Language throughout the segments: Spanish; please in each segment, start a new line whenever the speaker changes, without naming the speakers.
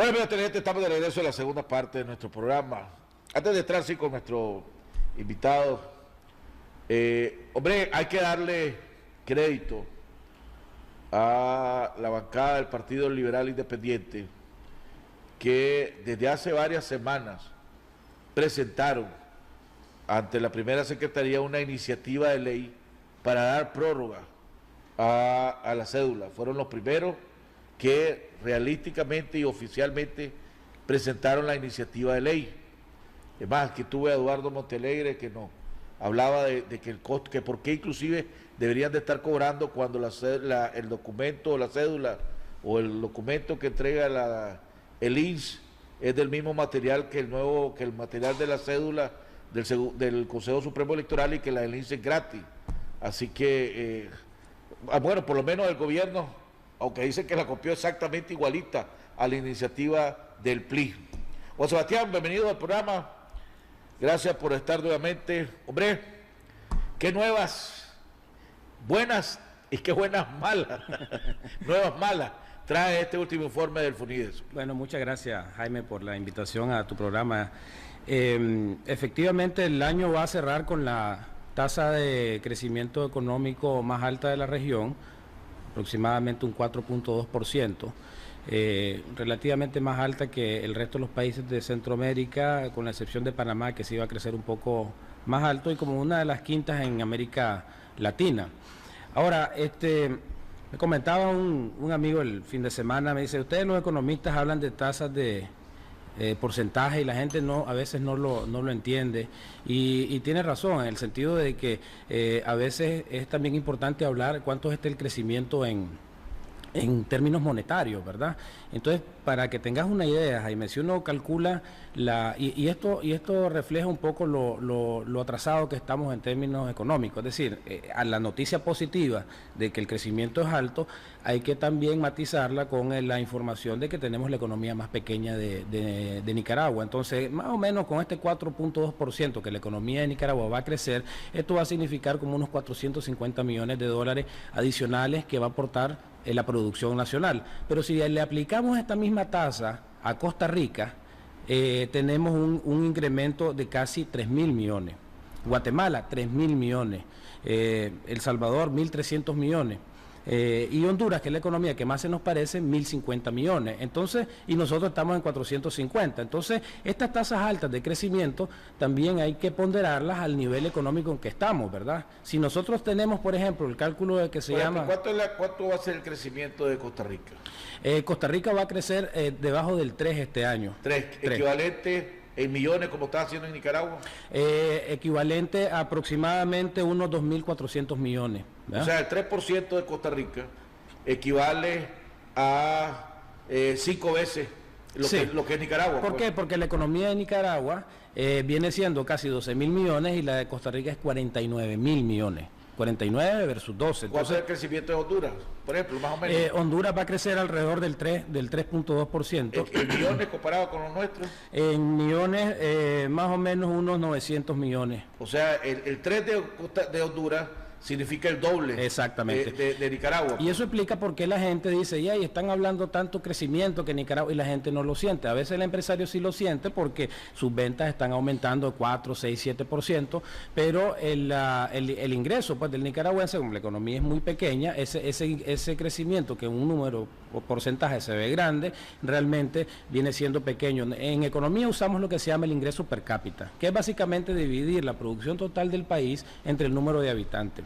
Bueno, amigos televidentes, estamos de regreso en la segunda parte de nuestro programa. Antes de entrar, sí, con nuestro invitado, hombre, hay que darle crédito a la bancada del Partido Liberal Independiente, que desde hace varias semanas presentaron ante la primera Secretaría una iniciativa de ley para dar prórroga a la cédula. Fueron los primeros que realísticamente y oficialmente presentaron la iniciativa de ley. Es más, que tuve a Eduardo Montealegre que nos hablaba de que el costo, que por qué inclusive deberían de estar cobrando cuando el documento o la cédula o el documento que entrega el INS es del mismo material que el material de la cédula del Consejo Supremo Electoral, y que la del INS es gratis. Así que, bueno, por lo menos el gobierno, aunque dicen que la copió exactamente igualita a la iniciativa del PLI. Juan Sebastián, bienvenido al programa. Gracias por estar nuevamente. Hombre, qué nuevas, buenas y qué buenas malas, nuevas malas, trae este último informe del FONIDES.
Bueno, muchas gracias, Jaime, por la invitación a tu programa. Efectivamente, el año va a cerrar con la tasa de crecimiento económico más alta de la región, aproximadamente un 4.2%, relativamente más alta que el resto de los países de Centroamérica, con la excepción de Panamá, que sí iba a crecer un poco más alto, y como una de las quintas en América Latina. Ahora, me comentaba un amigo el fin de semana, me dice: ustedes los economistas hablan de tasas de porcentaje y la gente a veces no lo entiende, y tiene razón, en el sentido de que a veces es también importante hablar cuánto es el crecimiento en términos monetarios, ¿verdad? Entonces, para que tengas una idea, Jaime, si uno calcula y esto refleja un poco lo atrasado que estamos en términos económicos, es decir, a la noticia positiva de que el crecimiento es alto, hay que también matizarla con la información de que tenemos la economía más pequeña de Nicaragua. Entonces, más o menos con este 4.2% que la economía de Nicaragua va a crecer, esto va a significar como unos 450 millones de dólares adicionales que va a aportar la producción nacional. Pero si le aplicamos esta misma tasa a Costa Rica, tenemos un incremento de casi 3.000 millones. Guatemala, 3.000 millones. El Salvador, 1.300 millones. Y Honduras, que es la economía que más se nos parece, 1.050 millones. Entonces, y nosotros estamos en 450. Entonces, estas tasas altas de crecimiento también hay que ponderarlas al nivel económico en que estamos, ¿verdad? Si nosotros tenemos, por ejemplo, el cálculo de que se llama...
¿Cuánto va a ser el crecimiento de Costa Rica?
Costa Rica va a crecer debajo del 3 este año.
3, equivalente en millones, como está haciendo en Nicaragua.
Equivalente a aproximadamente unos 2.400 millones. ¿verdad?
O sea, el 3% de Costa Rica equivale a 5 veces lo que es Nicaragua.
¿Por qué? Porque la economía de Nicaragua viene siendo casi 12.000 millones y la de Costa Rica es 49.000 millones. 49 versus 12.
¿Cuánto es el crecimiento de Honduras, por ejemplo, más o menos?
Honduras va a crecer alrededor del 3.2%.
¿En millones comparado con los nuestros?
En millones, más o menos unos 900 millones.
O sea, el 3 de Honduras significa el doble.
Exactamente.
De Nicaragua.
Y eso explica por qué la gente dice, ya, y están hablando tanto crecimiento que Nicaragua, y la gente no lo siente. A veces el empresario sí lo siente porque sus ventas están aumentando 4, 6, 7%, pero el ingreso pues del nicaragüense, como la economía es muy pequeña, ese crecimiento, que un número o porcentaje se ve grande, realmente viene siendo pequeño. En economía usamos lo que se llama el ingreso per cápita, que es básicamente dividir la producción total del país entre el número de habitantes.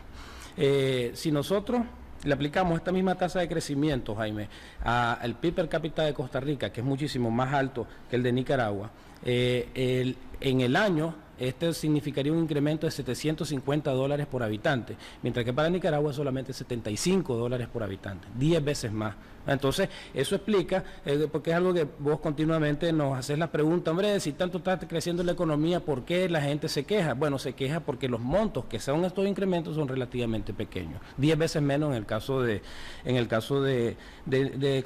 Si nosotros le aplicamos esta misma tasa de crecimiento, Jaime, al PIB per cápita de Costa Rica, que es muchísimo más alto que el de Nicaragua, en el año significaría un incremento de $750 por habitante, mientras que para Nicaragua es solamente $75 por habitante, 10 veces más. Entonces, eso explica, porque es algo que vos continuamente nos haces la pregunta, hombre, si tanto está creciendo la economía, ¿por qué la gente se queja? Bueno, se queja porque los montos que son estos incrementos son relativamente pequeños, 10 veces menos en el caso de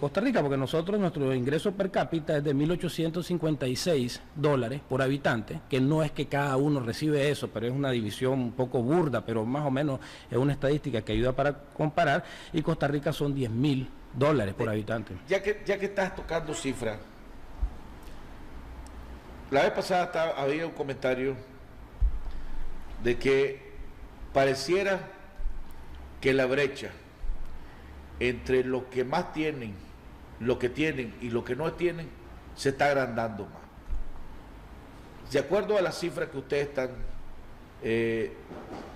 Costa Rica, porque nuestro ingreso per cápita es de $1.856 por habitante, que no es que cada uno recibe eso, pero es una división un poco burda, pero más o menos es una estadística que ayuda para comparar, y Costa Rica son $10.000 por habitante.
Ya que estás tocando cifras, la vez pasada había un comentario de que pareciera que la brecha entre los que más tienen, lo que tienen y lo que no tienen, se está agrandando más. De acuerdo a las cifras que ustedes están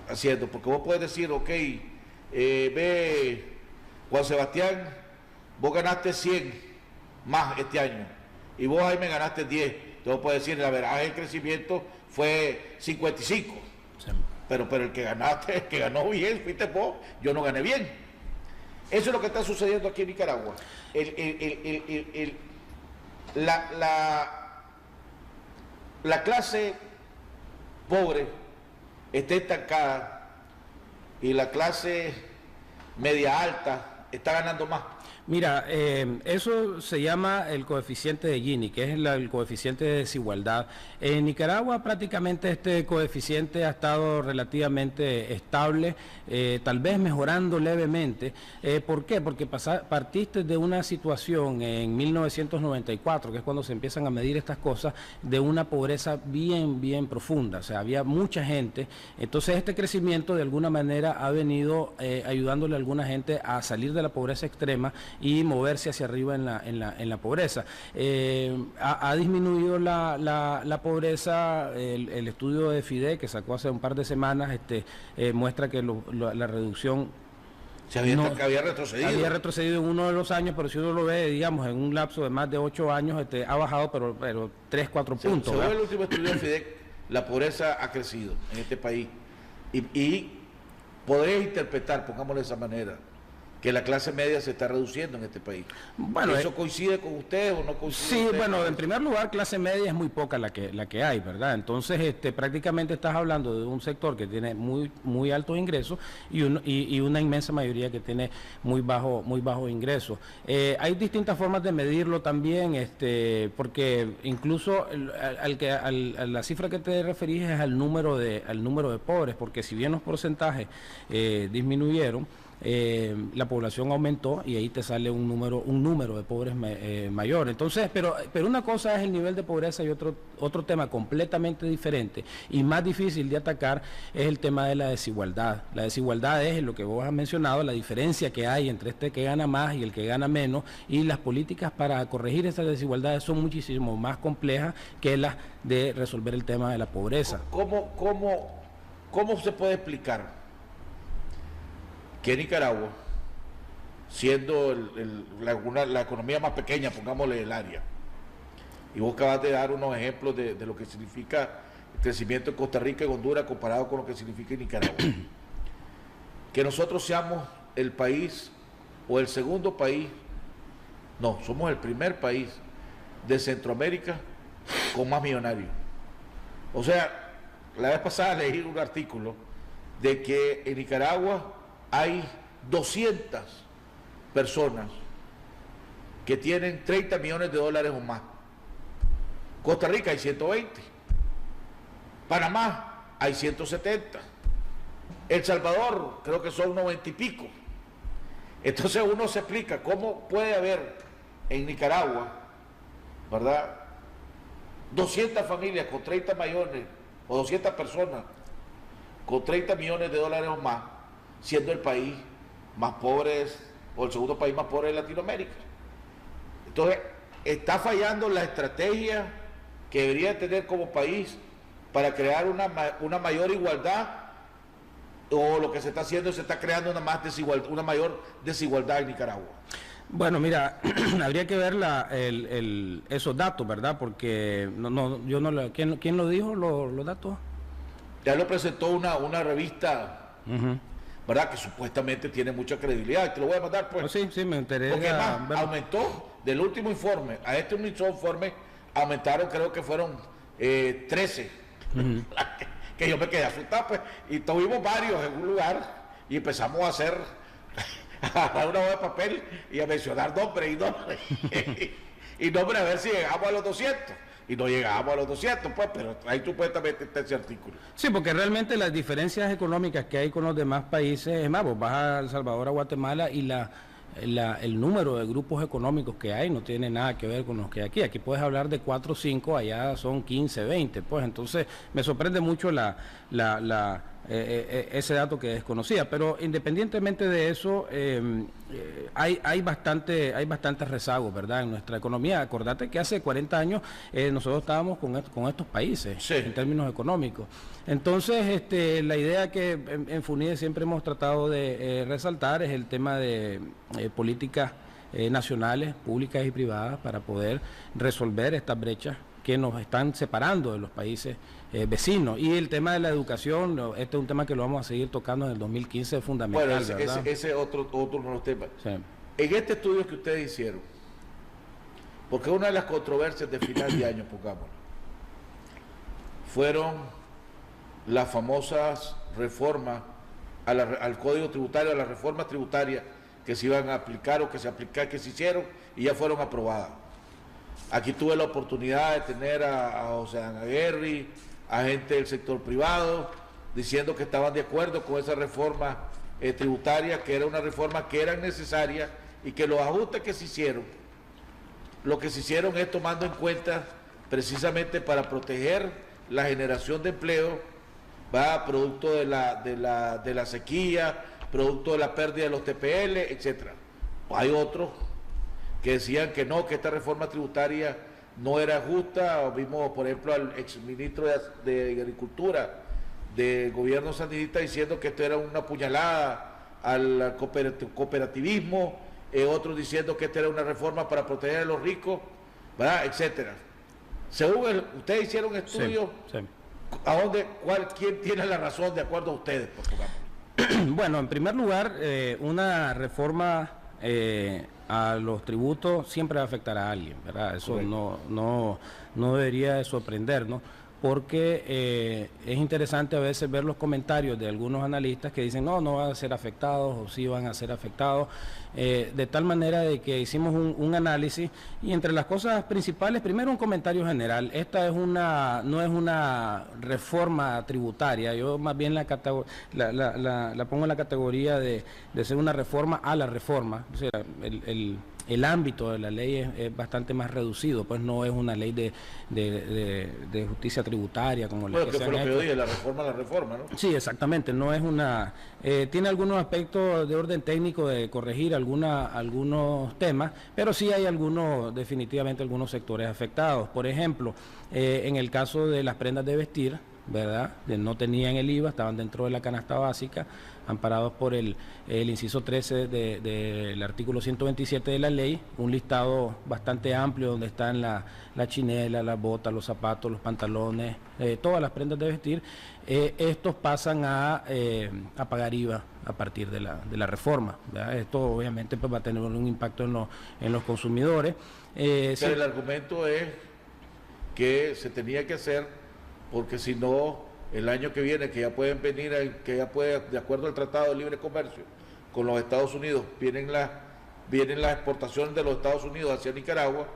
haciendo, porque vos puedes decir, ok, ve, Juan Sebastián, vos ganaste 100 más este año, y vos, Jaime, ganaste 10. Entonces puedes decir, la verdad, el crecimiento fue 55. Sí. Pero el que ganaste, el que ganó bien, fuiste vos, yo no gané bien. Eso es lo que está sucediendo aquí en Nicaragua. La clase pobre está estancada y la clase media alta está ganando más.
Mira, eso se llama el coeficiente de Gini, que es el coeficiente de desigualdad. En Nicaragua prácticamente este coeficiente ha estado relativamente estable, tal vez mejorando levemente. ¿Por qué? Porque partiste de una situación en 1994, que es cuando se empiezan a medir estas cosas, de una pobreza bien profunda. O sea, había mucha gente. Entonces este crecimiento de alguna manera ha venido ayudándole a alguna gente a salir de la pobreza extrema y moverse hacia arriba en la pobreza. Ha disminuido la pobreza. El estudio de FIDE que sacó hace un par de semanas muestra que la reducción
había retrocedido.
Había retrocedido en uno de los años, pero si uno lo ve, digamos, en un lapso de más de 8 años, ha bajado, pero 3, 4 puntos.
Según el último estudio de FIDE, la pobreza ha crecido en este país. Y podés interpretar, pongámoslo de esa manera, que la clase media se está reduciendo en este país. Bueno, ¿eso coincide con ustedes o no coincide?
Sí, bueno, en primer lugar, clase media es muy poca la que hay, ¿verdad? Entonces, prácticamente estás hablando de un sector que tiene muy altos ingresos y una inmensa mayoría que tiene muy bajo ingresos. Hay distintas formas de medirlo también, porque incluso a la cifra que te referís es al número de pobres, porque si bien los porcentajes disminuyeron, la población aumentó y ahí te sale un número de pobres mayor. Entonces, pero una cosa es el nivel de pobreza y otro tema completamente diferente y más difícil de atacar es el tema de la desigualdad. La desigualdad es lo que vos has mencionado, la diferencia que hay entre este que gana más y el que gana menos, y las políticas para corregir esas desigualdades son muchísimo más complejas que las de resolver el tema de la pobreza.
¿Cómo se puede explicar que Nicaragua, siendo la economía más pequeña, pongámosle el área, y vos acabas de dar unos ejemplos de lo que significa el crecimiento en Costa Rica y Honduras comparado con lo que significa en Nicaragua, que nosotros seamos el país o el segundo país, no, somos el primer país de Centroamérica con más millonarios? O sea, la vez pasada leí un artículo de que en Nicaragua hay 200 personas que tienen 30 millones de dólares o más. Costa Rica hay 120. Panamá hay 170. El Salvador creo que son 90 y pico. Entonces uno se explica cómo puede haber en Nicaragua, ¿verdad?, 200 familias con 30 millones o 200 personas con 30 millones de dólares o más, siendo el país más pobre o el segundo país más pobre de Latinoamérica. Entonces, está fallando la estrategia que debería tener como país para crear una mayor igualdad, o lo que se está haciendo es se está creando una mayor desigualdad en Nicaragua.
Bueno, mira, habría que ver esos datos, ¿verdad? Porque ¿quién lo dijo, los datos?
Ya lo presentó una revista, ¿verdad?, que supuestamente tiene mucha credibilidad. Te lo voy a mandar, pues.
Sí, me interesa.
Porque además aumentó del último informe a este último informe, aumentaron, creo que fueron 13. Que yo me quedé asustado, pues. Y tuvimos varios en un lugar y empezamos a hacer una hoja de papel y a mencionar nombres y nombres a ver si llegamos a los 200. Y no llegábamos a los 200, pues, pero ahí supuestamente está ese artículo.
Sí, porque realmente las diferencias económicas que hay con los demás países, es más, vos vas a El Salvador, a Guatemala, y el número de grupos económicos que hay no tiene nada que ver con los que hay aquí. Aquí puedes hablar de 4 o 5, allá son 15, 20. Pues entonces me sorprende mucho ese dato que desconocía. Pero independientemente de eso, hay bastante rezago, ¿verdad?, en nuestra economía. Acordate que hace 40 años nosotros estábamos con estos países, sí, en términos económicos. Entonces, la idea que en FUNIDE siempre hemos tratado de resaltar es el tema de políticas nacionales, públicas y privadas, para poder resolver estas brechas que nos están separando de los países vecinos. Y el tema de la educación, este es un tema que lo vamos a seguir tocando en el 2015, es fundamental.
Bueno, ese es otro de los temas. Sí. En este estudio que ustedes hicieron, porque una de las controversias de final de año, pongámoslo, fueron las famosas reformas al Código Tributario, a las reformas tributarias que se iban a aplicar o que se hicieron y ya fueron aprobadas. Aquí tuve la oportunidad de tener a José Aguerri, a gente del sector privado, diciendo que estaban de acuerdo con esa reforma tributaria, que era una reforma que era necesaria y que los ajustes que se hicieron, lo que se hicieron es tomando en cuenta precisamente para proteger la generación de empleo, va producto de la sequía, producto de la pérdida de los TPL, etcétera. Hay otros que decían que no, que esta reforma tributaria no era justa. Vimos, por ejemplo, al exministro de Agricultura del gobierno sandinista diciendo que esto era una puñalada al cooperativismo, otros diciendo que esta era una reforma para proteger a los ricos, ¿verdad?, etcétera. Según ustedes hicieron estudios, sí, sí. ¿Quién tiene la razón de acuerdo a ustedes, por favor?
Bueno, en primer lugar, una reforma a los tributos siempre va a afectar a alguien, ¿verdad? Eso no debería de sorprendernos, porque es interesante a veces ver los comentarios de algunos analistas que dicen no van a ser afectados o sí van a ser afectados, de tal manera de que hicimos un análisis y entre las cosas principales, primero un comentario general. Esta no es una reforma tributaria, yo más bien la pongo en la categoría de ser una reforma a la reforma. O sea, el ámbito de la ley es bastante más reducido, pues no es una ley de justicia tributaria como la
que fue lo que yo dije, la reforma, ¿no?
Sí, exactamente, no es una... tiene algunos aspectos de orden técnico de corregir algunos temas, pero sí hay definitivamente algunos sectores afectados. Por ejemplo, en el caso de las prendas de vestir, ¿verdad?, no tenían el IVA, estaban dentro de la canasta básica, amparados por el inciso 13 del artículo 127 de la ley, un listado bastante amplio donde están la chinela, las botas, los zapatos, los pantalones, todas las prendas de vestir. Estos pasan a pagar IVA a partir de la reforma, ¿verdad? Esto obviamente pues va a tener un impacto en los consumidores.
Sí. El argumento es que se tenía que hacer porque si no, el año que viene, que ya pueden venir, de acuerdo al Tratado de Libre Comercio con los Estados Unidos, vienen las exportaciones de los Estados Unidos hacia Nicaragua,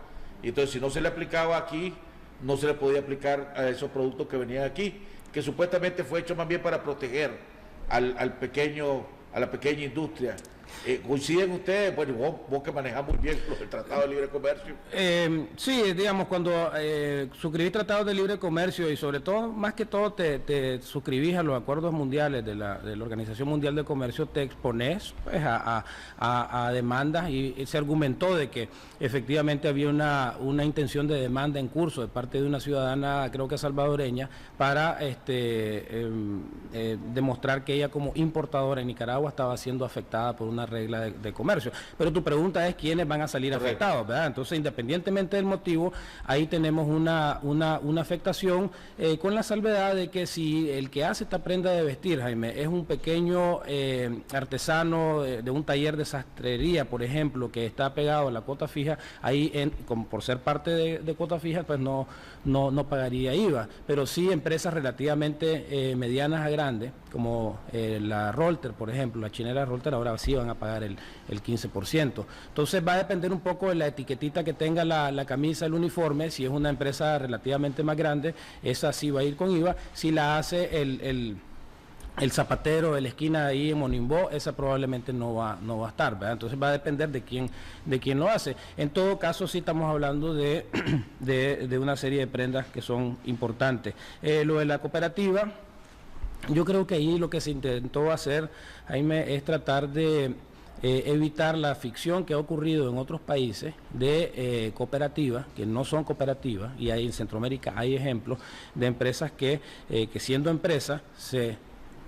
y entonces si no se le aplicaba aquí, no se le podía aplicar a esos productos que venían aquí, que supuestamente fue hecho más bien para proteger a la pequeña industria. ¿Coinciden ustedes? Bueno, vos que manejás muy bien el Tratado de Libre Comercio.
Sí, digamos, cuando suscribís tratados de libre comercio y sobre todo, más que todo, te suscribís a los acuerdos mundiales de la Organización Mundial de Comercio, te exponés pues, a demandas y se argumentó de que efectivamente había una intención de demanda en curso de parte de una ciudadana, creo que salvadoreña, para demostrar que ella como importadora en Nicaragua estaba siendo afectada por una regla de comercio. Pero tu pregunta es quiénes van a salir afectados, ¿verdad? Entonces, independientemente del motivo, ahí tenemos una afectación con la salvedad de que si el que hace esta prenda de vestir, Jaime, es un pequeño artesano de un taller de sastrería, por ejemplo, que está pegado a la cuota fija, ahí por ser parte de cuota fija, pues no pagaría IVA. Pero sí empresas relativamente medianas a grandes, como la Rolter, por ejemplo, la chinera Rolter, ahora sí van a pagar el 15%. Entonces va a depender un poco de la etiquetita que tenga la camisa, el uniforme. Si es una empresa relativamente más grande, esa sí va a ir con IVA. Si la hace el zapatero de la esquina ahí en Monimbó, esa probablemente no va a estar, ¿verdad? Entonces va a depender de quién lo hace. En todo caso, sí estamos hablando de una serie de prendas que son importantes. Lo de la cooperativa, yo creo que ahí lo que se intentó hacer, Jaime, es tratar de evitar la ficción que ha ocurrido en otros países de cooperativas, que no son cooperativas, y ahí en Centroamérica hay ejemplos de empresas que siendo empresas se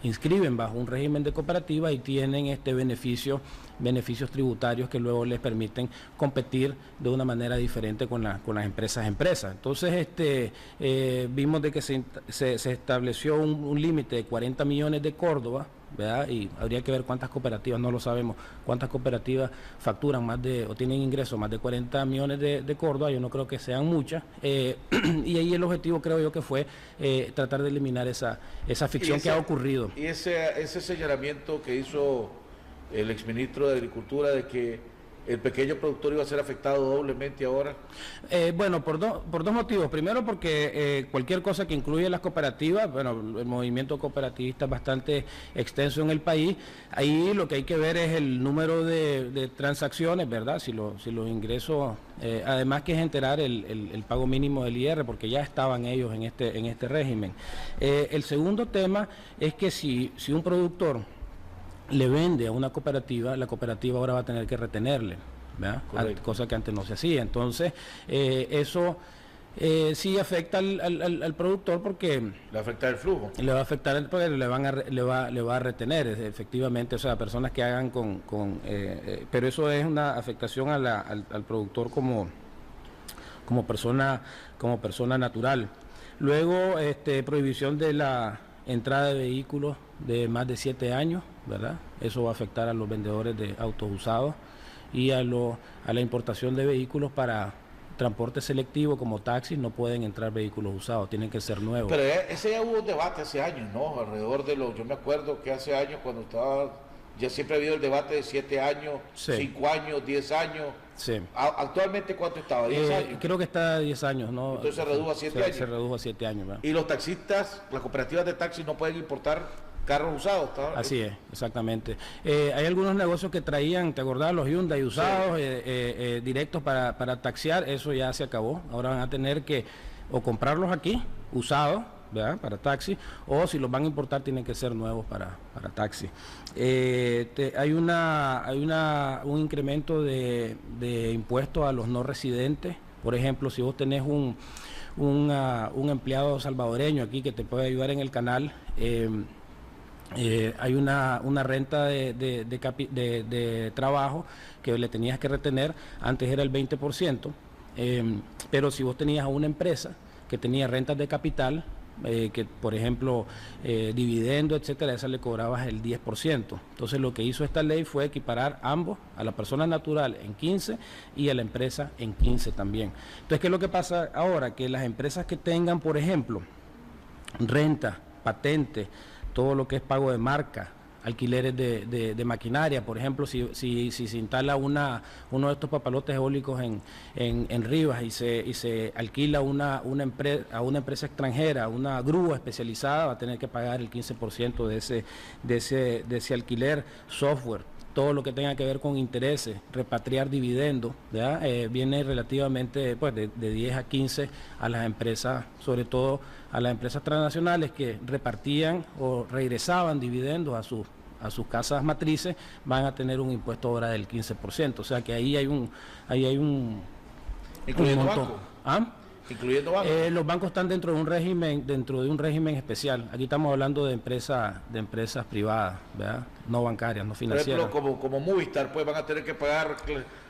inscriben bajo un régimen de cooperativa y tienen beneficios tributarios que luego les permiten competir de una manera diferente con las empresas. Entonces vimos de que se estableció un límite de 40 millones de Córdoba, ¿verdad? Y habría que ver cuántas cooperativas, no lo sabemos, cuántas cooperativas facturan o tienen ingresos más de 40 millones de Córdoba. Yo no creo que sean muchas, y ahí el objetivo, creo yo, que fue tratar de eliminar esa ficción que ha ocurrido.
Y ese señalamiento que hizo el exministro de Agricultura de que el pequeño productor iba a ser afectado doblemente ahora.
Bueno, por dos motivos. Primero, porque cualquier cosa que incluya las cooperativas, bueno, el movimiento cooperativista es bastante extenso en el país. Ahí lo que hay que ver es el número de transacciones, ¿verdad? Si los ingresos, además que es enterar el pago mínimo del IR, porque ya estaban ellos en este régimen. El segundo tema es que si un productor le vende a una cooperativa, la cooperativa ahora va a tener que retenerle, ¿verdad? Cosa que antes no se hacía. Entonces, eso sí afecta al productor, porque
le afecta el flujo.
Le va a afectar porque le va a retener, efectivamente, o sea, personas que hagan pero eso es una afectación al productor como persona natural. Luego, prohibición de la entrada de vehículos de más de 7 años, ¿verdad? Eso va a afectar a los vendedores de autos usados y a la importación de vehículos para transporte selectivo como taxis. No pueden entrar vehículos usados, tienen que ser nuevos.
Pero ese ya hubo un debate hace años, ¿no? Alrededor yo me acuerdo que hace años cuando ya siempre ha habido el debate de 7 años, sí. 5 años, 10 años.
Sí.
¿Actualmente cuánto estaba? ¿10 años?
Creo que está a 10 años, ¿no?
Entonces se redujo a 7 años.
Se redujo a 7 años, ¿verdad?
Y los taxistas, las cooperativas de taxis no pueden importar carros usados.
Así es, exactamente. Hay algunos negocios que traían, ¿te acordás? Los Hyundai usados, sí. Directos para taxiar. Eso ya se acabó. Ahora van a tener que o comprarlos aquí, usados, ¿verdad? Para taxi, o si los van a importar tienen que ser nuevos para taxi. Hay un incremento de impuestos a los no residentes. Por ejemplo, si vos tenés un empleado salvadoreño aquí que te puede ayudar en el canal, hay una renta de trabajo que le tenías que retener. Antes era el 20%, pero si vos tenías a una empresa que tenía rentas de capital, que por ejemplo dividendo, etcétera, esa le cobrabas el 10%. Entonces lo que hizo esta ley fue equiparar ambos, a la persona natural en 15 y a la empresa en 15 también. Entonces, ¿qué es lo que pasa ahora? Que las empresas que tengan, por ejemplo, renta, patente, todo lo que es pago de marca, alquileres de maquinaria, por ejemplo, si se instala uno de estos papalotes eólicos en Rivas y se alquila a una empresa extranjera, una grúa especializada, va a tener que pagar el 15% de ese alquiler. Software, todo lo que tenga que ver con intereses, repatriar dividendos, ¿verdad? Viene relativamente de 10 a 15 a las empresas, sobre todo a las empresas transnacionales que repartían o regresaban dividendos a sus casas matrices, van a tener un impuesto ahora del 15%. O sea que ahí hay un
¿Incluyendo bancos?
¿Ah?
¿Incluyendo bancos?
Los bancos están dentro de un régimen especial. Aquí estamos hablando de empresas privadas, ¿verdad? No bancarias, no financieras.
Por ejemplo, como Movistar, pues van a tener que pagar,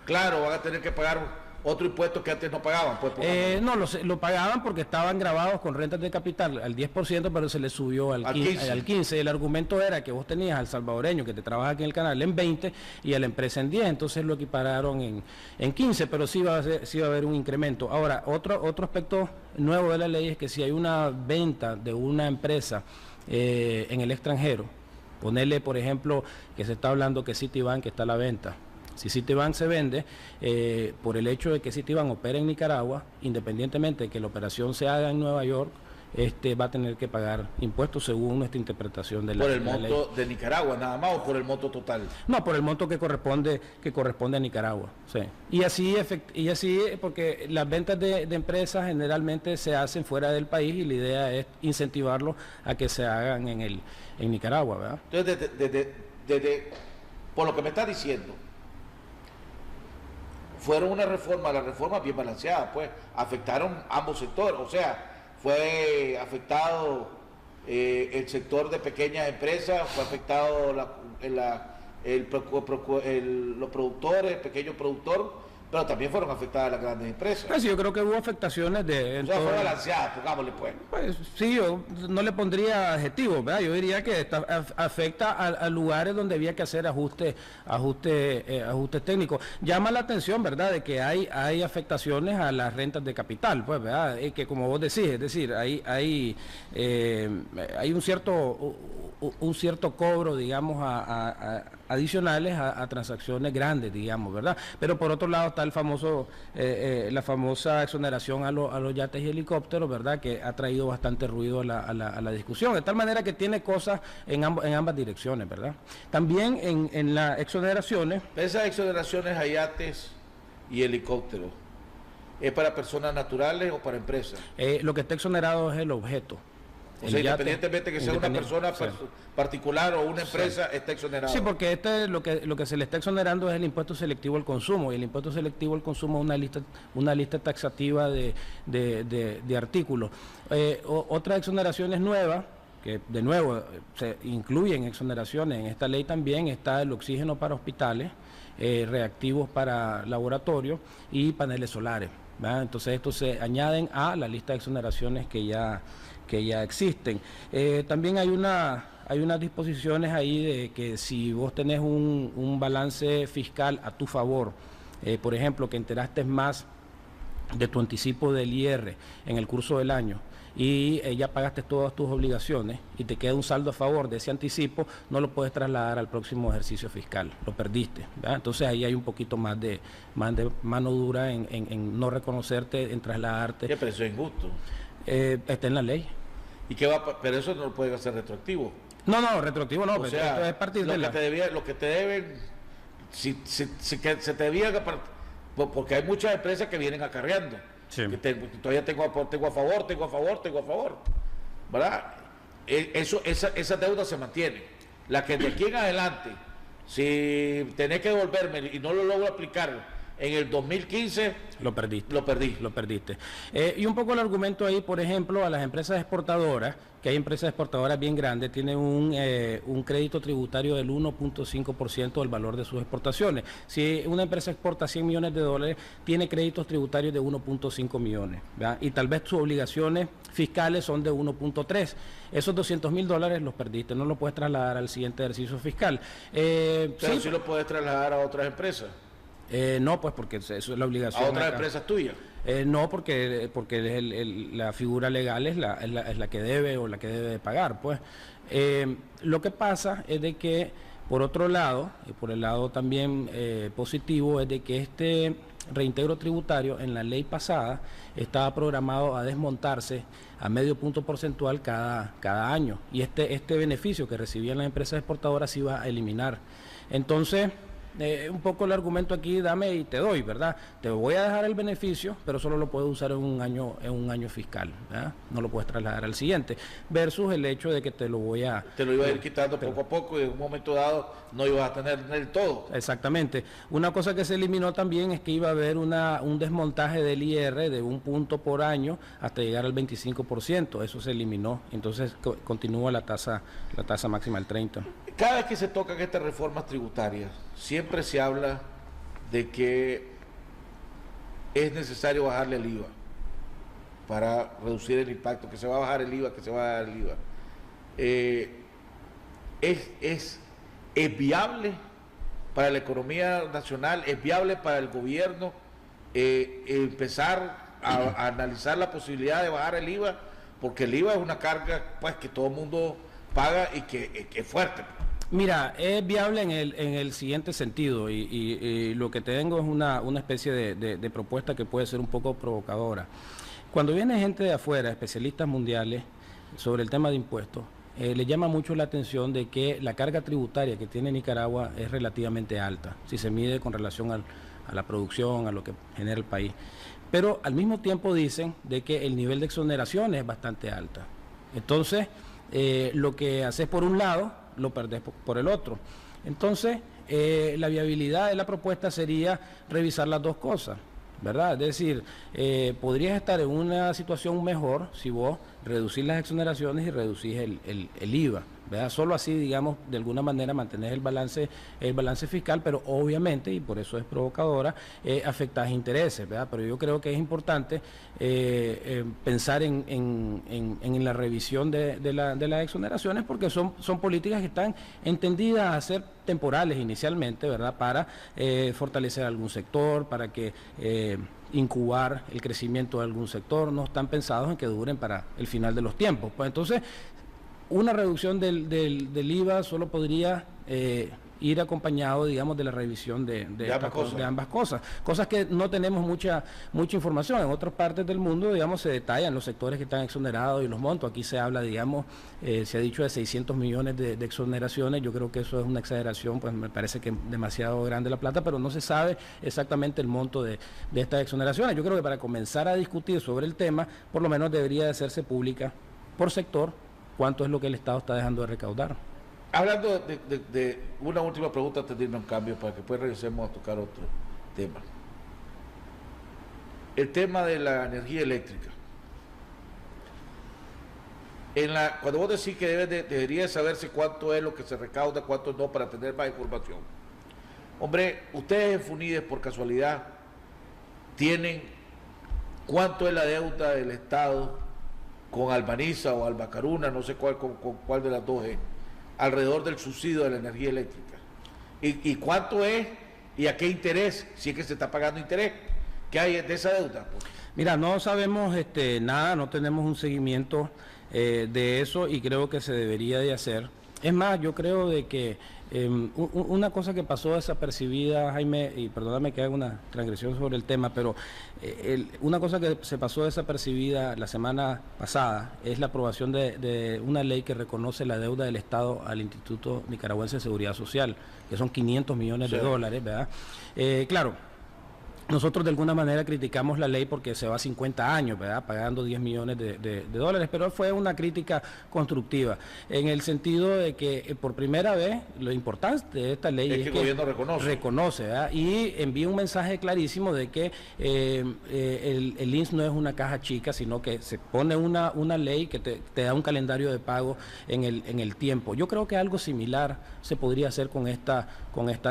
claro, van a tener que pagar otro impuesto que antes no pagaban. Pues,
no, lo pagaban porque estaban grabados con rentas de capital al 10%, pero se les subió al 15%. El argumento era que vos tenías al salvadoreño que te trabaja aquí en el canal en 20 y a la empresa en 10, entonces lo equipararon en 15, pero sí va a haber un incremento. Ahora, otro aspecto nuevo de la ley es que si hay una venta de una empresa en el extranjero, ponerle, por ejemplo, que se está hablando que Citibank está a la venta. Si Citibank se vende, por el hecho de que Citibank opera en Nicaragua, independientemente de que la operación se haga en Nueva York, va a tener que pagar impuestos según nuestra interpretación de la
¿Por el
la ley.
monto de Nicaragua nada más o por el monto total?
No, por el monto que corresponde a Nicaragua, sí. Y así porque las ventas de empresas generalmente se hacen fuera del país y la idea es incentivarlos a que se hagan en Nicaragua, ¿verdad?
Entonces, por lo que me estás diciendo, fueron las reformas bien balanceadas, pues, afectaron ambos sectores, o sea, fue afectado el sector de pequeñas empresas, fue afectado los productores, el pequeño productor, pero también fueron afectadas las grandes empresas.
Pues yo creo que hubo afectaciones de...
O sea, fue balanceada, pongámosle pues.
Pues sí, yo no le pondría adjetivos, ¿verdad? Yo diría que afecta a lugares donde había que hacer ajustes técnicos. Llama la atención, ¿verdad?, de que hay afectaciones a las rentas de capital, pues, ¿verdad? Que como vos decís, es decir, hay un cierto cobro, digamos, adicionales a transacciones grandes, digamos, ¿verdad? Pero por otro lado está la famosa exoneración a los yates y helicópteros, ¿verdad?, que ha traído bastante ruido a la discusión, de tal manera que tiene cosas en ambas direcciones, ¿verdad? También en las exoneraciones...
Esas exoneraciones a yates y helicópteros, ¿es para personas naturales o para empresas?
Lo que está exonerado es el objeto.
O sea, independientemente que sea una persona particular o una empresa, está exonerado.
Sí, porque lo que se le está exonerando es el impuesto selectivo al consumo, y el impuesto selectivo al consumo es una lista taxativa de artículos. Otra exoneración es nueva, que de nuevo se incluyen exoneraciones en esta ley también, está el oxígeno para hospitales, reactivos para laboratorios y paneles solares, ¿verdad? Entonces estos se añaden a la lista de exoneraciones que ya existen. También hay unas disposiciones ahí de que si vos tenés un balance fiscal a tu favor, por ejemplo, que enteraste más de tu anticipo del IR en el curso del año y ya pagaste todas tus obligaciones y te queda un saldo a favor de ese anticipo, no lo puedes trasladar al próximo ejercicio fiscal, lo perdiste, ¿verdad? Entonces ahí hay un poquito más de mano dura en no reconocerte, en trasladarte.
¿Qué precio es injusto?
Está en la ley.
¿Y qué pero eso no lo pueden hacer retroactivo?
No, retroactivo no,
o sea,
esto es partir de
lo que te deben, si que se te debía, porque hay muchas empresas que vienen acarreando,
sí,
que todavía tengo a favor, ¿verdad? Esa deuda se mantiene. La que de aquí en adelante, si tenés que devolverme y no lo logro aplicar en el 2015,
lo perdiste.
Lo perdiste.
Y un poco el argumento ahí, por ejemplo, a las empresas exportadoras, que hay empresas exportadoras bien grandes, tienen un crédito tributario del 1.5% del valor de sus exportaciones. Si una empresa exporta $100 millones, tiene créditos tributarios de 1.5 millones, ¿verdad? Y tal vez sus obligaciones fiscales son de 1.3. Esos $200.000 los perdiste, no los puedes trasladar al siguiente ejercicio fiscal.
Pero sí lo puedes trasladar a otras empresas.
No, pues porque eso es la obligación.
¿A otras empresas tuyas?
No, porque la figura legal es la que debe o la que debe de pagar, pues. Lo que pasa es de que, por otro lado, y por el lado también positivo, es de que este reintegro tributario en la ley pasada estaba programado a desmontarse a medio punto porcentual cada año, y este beneficio que recibían las empresas exportadoras se iba a eliminar. Entonces, un poco el argumento aquí, dame y te doy, ¿verdad? Te voy a dejar el beneficio, pero solo lo puedes usar en un año fiscal, ¿verdad? No lo puedes trasladar al siguiente, versus el hecho de que te lo iba a ir quitando poco a poco y en un momento dado no ibas a tener del todo. Exactamente. Una cosa que se eliminó también es que iba a haber un desmontaje del IR de 1 punto por año hasta llegar al 25%, eso se eliminó, entonces continúa la tasa máxima del 30%.
Cada vez que se tocan estas reformas tributarias, siempre se habla de que es necesario bajarle el IVA para reducir el impacto, que se va a bajar el IVA, ¿Es viable para la economía nacional, es viable para el gobierno empezar a analizar la posibilidad de bajar el IVA? Porque el IVA es una carga, pues, que todo el mundo paga y que es fuerte.
Mira, es viable en el siguiente sentido, y lo que tengo es una especie de propuesta que puede ser un poco provocadora. Cuando viene gente de afuera, especialistas mundiales, sobre el tema de impuestos, le llama mucho la atención de que la carga tributaria que tiene Nicaragua es relativamente alta, si se mide con relación a la producción, a lo que genera el país. Pero al mismo tiempo dicen de que el nivel de exoneraciones es bastante alta. Entonces, lo que haces por un lado, lo perdés por el otro. Entonces, la viabilidad de la propuesta sería revisar las dos cosas, ¿verdad? Es decir, podrías estar en una situación mejor si vos reducís las exoneraciones y reducís el IVA, ¿verdad? Solo así, digamos, de alguna manera mantenés el balance fiscal, pero obviamente, y por eso es provocadora, afectás intereses, ¿verdad? Pero yo creo que es importante pensar en la revisión de las exoneraciones, porque son políticas que están entendidas a ser temporales inicialmente, ¿verdad? Para fortalecer algún sector, para que incubar el crecimiento de algún sector, no están pensados en que duren para el final de los tiempos. Pues entonces, una reducción del IVA solo podría ir acompañado, digamos, de la revisión de ambas cosas. Cosas que no tenemos mucha información. En otras partes del mundo, digamos, se detallan los sectores que están exonerados y los montos. Aquí se habla, digamos, se ha dicho de 600 millones de exoneraciones. Yo creo que eso es una exageración, pues me parece que es demasiado grande la plata, pero no se sabe exactamente el monto de estas exoneraciones. Yo creo que para comenzar a discutir sobre el tema, por lo menos debería de hacerse pública por sector cuánto es lo que el Estado está dejando de recaudar.
Hablando de una última pregunta antes de irnos a un cambio, para que después regresemos a tocar otro tema. El tema de la energía eléctrica. Cuando vos decís que debería saberse cuánto es lo que se recauda, cuánto no, para tener más información. Hombre, ustedes en FUNIDES, por casualidad, tienen cuánto es la deuda del Estado con Albaniza o Albacaruna, no sé con cuál de las dos es, alrededor del subsidio de la energía eléctrica. ¿Y cuánto es y a qué interés, si es que se está pagando interés? ¿Qué hay de esa deuda?
Mira, no sabemos nada, no tenemos un seguimiento de eso y creo que se debería de hacer. Es más, yo creo de que una cosa que pasó desapercibida, Jaime, y perdóname que haga una transgresión sobre el tema, pero una cosa que se pasó desapercibida la semana pasada es la aprobación de una ley que reconoce la deuda del Estado al Instituto Nicaragüense de Seguridad Social, que son 500 millones de dólares, ¿verdad? Claro. Nosotros de alguna manera criticamos la ley porque se va a 50 años, ¿verdad? Pagando 10 millones de dólares, pero fue una crítica constructiva, en el sentido de que por primera vez lo importante de esta ley es que el gobierno reconoce, ¿verdad? Y envía un mensaje clarísimo de que el INS no es una caja chica, sino que se pone una ley que te da un calendario de pago en el tiempo. Yo creo que algo similar se podría hacer con esta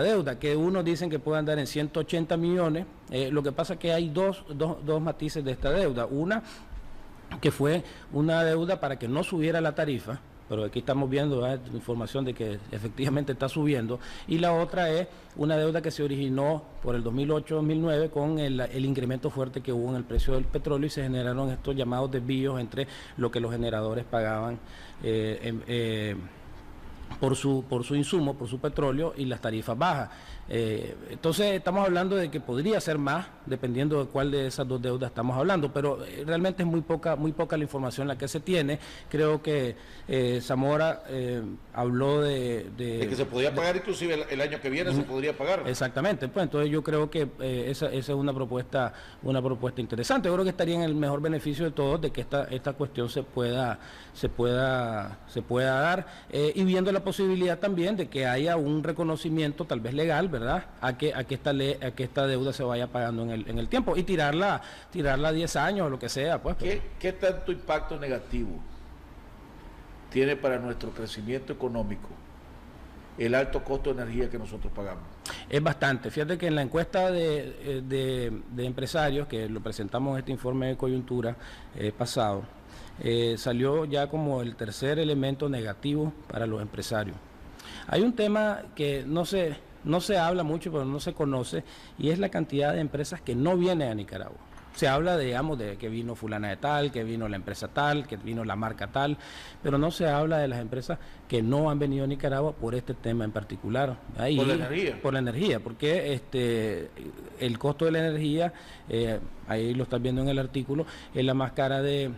deuda, que unos dicen que puede andar en 180 millones. Lo que pasa es que hay dos matices de esta deuda. Una, que fue una deuda para que no subiera la tarifa, pero aquí estamos viendo información de que efectivamente está subiendo, y la otra es una deuda que se originó por el 2008-2009 con el incremento fuerte que hubo en el precio del petróleo y se generaron estos llamados desvíos entre lo que los generadores pagaban por su insumo, por su petróleo, y las tarifas bajas. Entonces estamos hablando de que podría ser más, dependiendo de cuál de esas dos deudas estamos hablando, pero realmente es muy poca la información la que se tiene. Creo que Zamora habló de
que se podía pagar inclusive el año que viene, se podría pagar.
Exactamente, pues entonces yo creo que esa es una propuesta interesante. Yo creo que estaría en el mejor beneficio de todos de que esta cuestión se pueda dar, y viendo la posibilidad también de que haya un reconocimiento tal vez legal, ¿verdad? A que esta deuda se vaya pagando en el tiempo y tirarla a 10 años o lo que sea, pues.
¿Qué tanto impacto negativo tiene para nuestro crecimiento económico el alto costo de energía que nosotros pagamos?
Es bastante. Fíjate que en la encuesta de empresarios, que lo presentamos en este informe de coyuntura pasado, salió ya como el tercer elemento negativo para los empresarios. Hay un tema que no se habla mucho, pero no se conoce, y es la cantidad de empresas que no vienen a Nicaragua. Se habla, digamos, de que vino fulana de tal, que vino la empresa tal, que vino la marca tal, pero no se habla de las empresas que no han venido a Nicaragua por este tema en particular. Ahí,
por la energía.
Por la energía, porque el costo de la energía, ahí lo estás viendo en el artículo, es la más cara de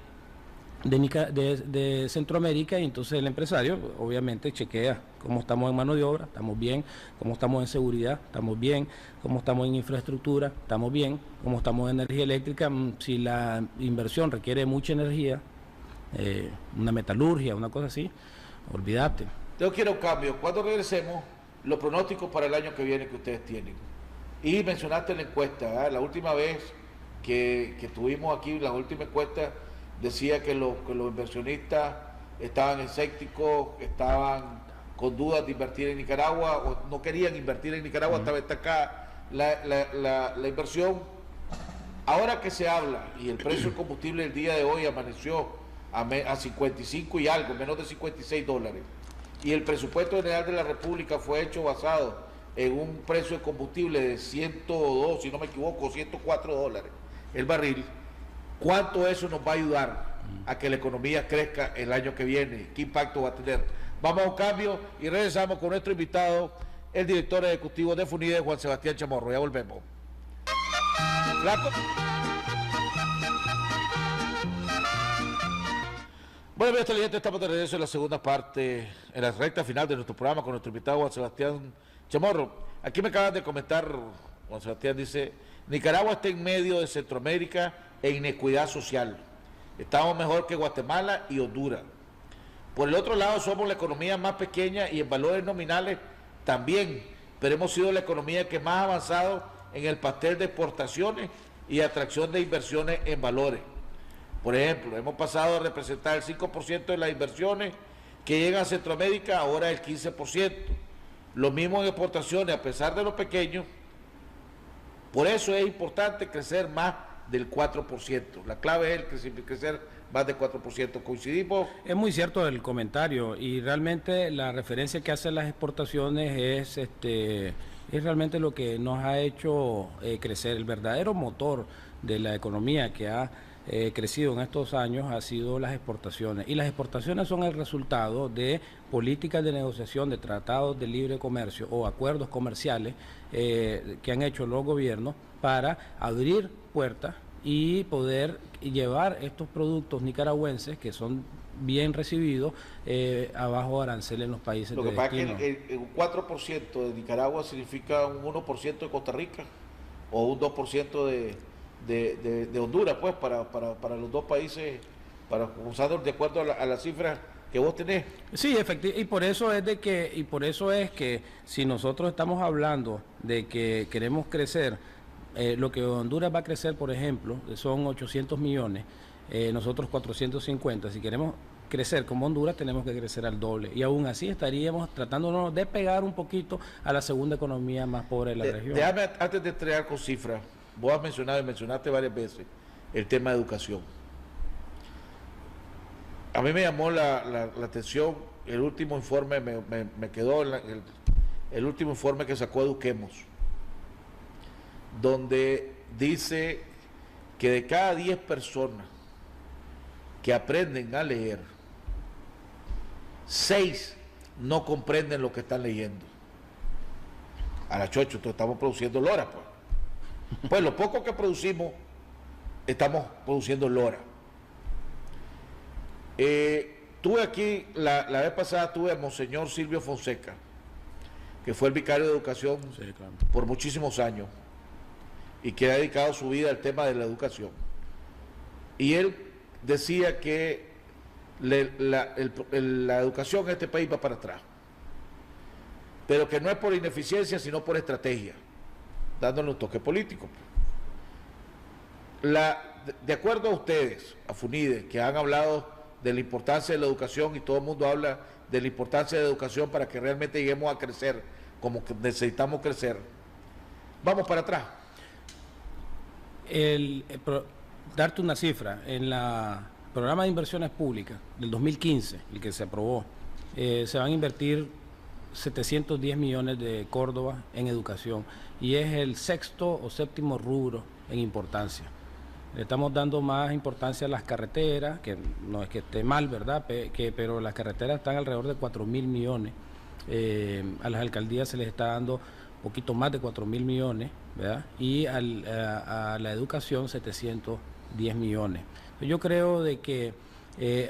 Centroamérica, y entonces el empresario obviamente chequea cómo estamos en mano de obra, estamos bien, cómo estamos en seguridad, estamos bien, cómo estamos en infraestructura, estamos bien, cómo estamos en energía eléctrica. Si la inversión requiere mucha energía, una metalurgia, una cosa así, olvídate.
Yo quiero un cambio. Cuando regresemos, los pronósticos para el año que viene que ustedes tienen. Y mencionaste la encuesta, ¿eh? La última vez que tuvimos aquí, la última encuesta decía que los inversionistas estaban escépticos, estaban con dudas de invertir en Nicaragua, o no querían invertir en Nicaragua, estaba destacada la inversión. Ahora que se habla, y el precio del combustible el día de hoy amaneció a 55 y algo, menos de $56, y el presupuesto general de la República fue hecho basado en un precio de combustible de 102, si no me equivoco, $104 el barril. ¿Cuánto eso nos va a ayudar a que la economía crezca el año que viene? ¿Qué impacto va a tener? Vamos a un cambio y regresamos con nuestro invitado, el director ejecutivo de FUNIDE, Juan Sebastián Chamorro. Ya volvemos. Bueno, bien, televidentes, estamos de regreso en la segunda parte, en la recta final de nuestro programa con nuestro invitado Juan Sebastián Chamorro. Aquí me acaban de comentar, Juan Sebastián dice, Nicaragua está en medio de Centroamérica e inequidad social. Estamos mejor que Guatemala y Honduras. Por el otro lado, somos la economía más pequeña y en valores nominales también, pero hemos sido la economía que más ha avanzado en el pastel de exportaciones y atracción de inversiones en valores. Por ejemplo, hemos pasado a representar el 5% de las inversiones que llegan a Centroamérica, ahora el 15%. Lo mismo en exportaciones, a pesar de lo pequeño. Por eso es importante crecer más del 4%. La clave es el crecer más del 4%. ¿Coincidimos?
Es muy cierto el comentario, y realmente la referencia que hacen las exportaciones es realmente lo que nos ha hecho crecer. El verdadero motor de la economía que ha crecido en estos años ha sido las exportaciones, y las exportaciones son el resultado de políticas de negociación, de tratados de libre comercio o acuerdos comerciales que han hecho los gobiernos para abrir puertas y poder llevar estos productos nicaragüenses que son bien recibidos a bajo arancel en los países de destino.
Lo que pasa es que un 4% de Nicaragua significa un 1% de Costa Rica o un 2% de Honduras, pues, para los dos países, usando de acuerdo a las cifras que vos tenés.
Sí, efectivamente, y por eso es que si nosotros estamos hablando de que queremos crecer, lo que Honduras va a crecer, por ejemplo, son 800 millones, nosotros 450. Si queremos crecer como Honduras, tenemos que crecer al doble, y aún así estaríamos tratándonos de pegar un poquito a la segunda economía más pobre de la región.
Déjame, antes de entregar con cifras, vos has mencionado y mencionaste varias veces el tema de educación. A mí me llamó la atención el último informe, me quedó el último informe que sacó Eduquemos, donde dice que de cada 10 personas que aprenden a leer, 6 no comprenden lo que están leyendo. A la chocho, entonces estamos produciendo lora, pues. Pues lo poco que producimos, estamos produciendo lora. Tuve aquí, la vez pasada tuve a Monseñor Silvio Fonseca, que fue el vicario de educación por muchísimos años y que ha dedicado su vida al tema de la educación. Y él decía que la educación en este país va para atrás, pero que no es por ineficiencia, sino por estrategia, dándole un toque político. De acuerdo a ustedes, a FUNIDE, que han hablado de la importancia de la educación, y todo el mundo habla de la importancia de la educación para que realmente lleguemos a crecer como que necesitamos crecer, vamos para atrás.
Darte una cifra, en la programa de inversiones públicas del 2015, el que se aprobó, se van a invertir 710 millones de Córdoba en educación, y es el sexto o séptimo rubro en importancia. Le estamos dando más importancia a las carreteras, que no es que esté mal, ¿verdad? Pero las carreteras están alrededor de 4.000 millones. A las alcaldías se les está dando poquito más de 4.000 millones, ¿verdad? Y a la educación 710 millones. Yo creo de que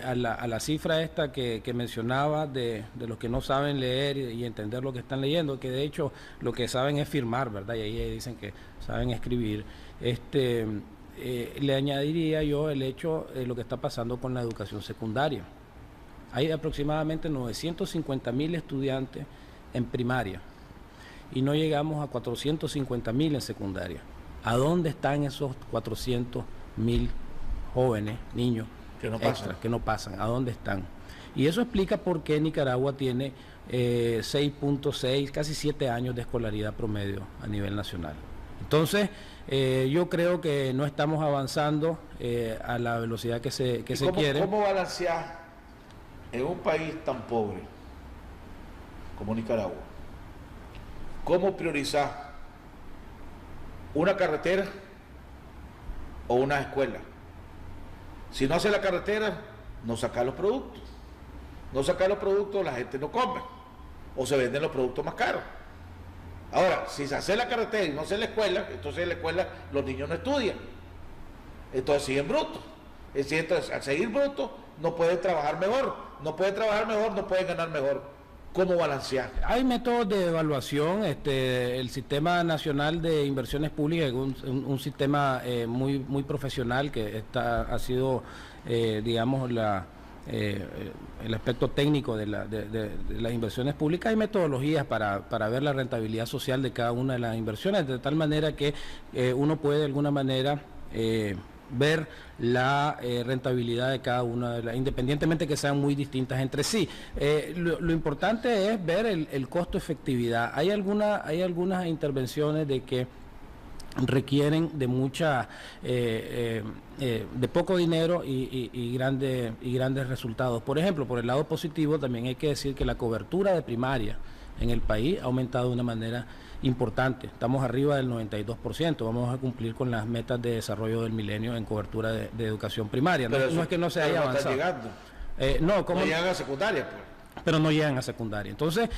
a la cifra esta que mencionaba de los que no saben leer y entender lo que están leyendo, que de hecho lo que saben es firmar, ¿verdad? Y ahí dicen que saben escribir. Le añadiría yo el hecho de lo que está pasando con la educación secundaria. Hay aproximadamente 950.000 estudiantes en primaria y no llegamos a 450.000 en secundaria. ¿A dónde están esos 400.000 jóvenes, niños que no pasan? ¿A dónde están? Y eso explica por qué Nicaragua tiene 6.6, casi 7 años de escolaridad promedio a nivel nacional. Entonces, yo creo que no estamos avanzando a la velocidad que se quiere.
¿Cómo balancear en un país tan pobre como Nicaragua? ¿Cómo priorizar una carretera o una escuela? Si no hace la carretera, no saca los productos. No saca los productos, la gente no come. O se venden los productos más caros. Ahora, si se hace la carretera y no hace la escuela, entonces en la escuela los niños no estudian. Entonces siguen brutos. Entonces, al seguir brutos, no pueden trabajar mejor. No pueden trabajar mejor, no pueden ganar mejor. ¿Cómo balancear?
Hay métodos de evaluación. El Sistema Nacional de Inversiones Públicas es un sistema muy profesional que ha sido, digamos, el aspecto técnico de las inversiones públicas. Hay metodologías para ver la rentabilidad social de cada una de las inversiones, de tal manera que uno puede de alguna manera ver la rentabilidad de cada una de las, independientemente que sean muy distintas entre sí. Lo importante es ver el costo-efectividad. Hay algunas intervenciones de que requieren de de poco dinero y grandes resultados. Por ejemplo, por el lado positivo también hay que decir que la cobertura de primaria en el país ha aumentado de una manera importante. Estamos arriba del 92%. Vamos a cumplir con las metas de desarrollo del milenio en cobertura de educación primaria. No es que no se haya avanzado.
No llegan a secundaria, pues.
Pero no llegan a secundaria. Entonces,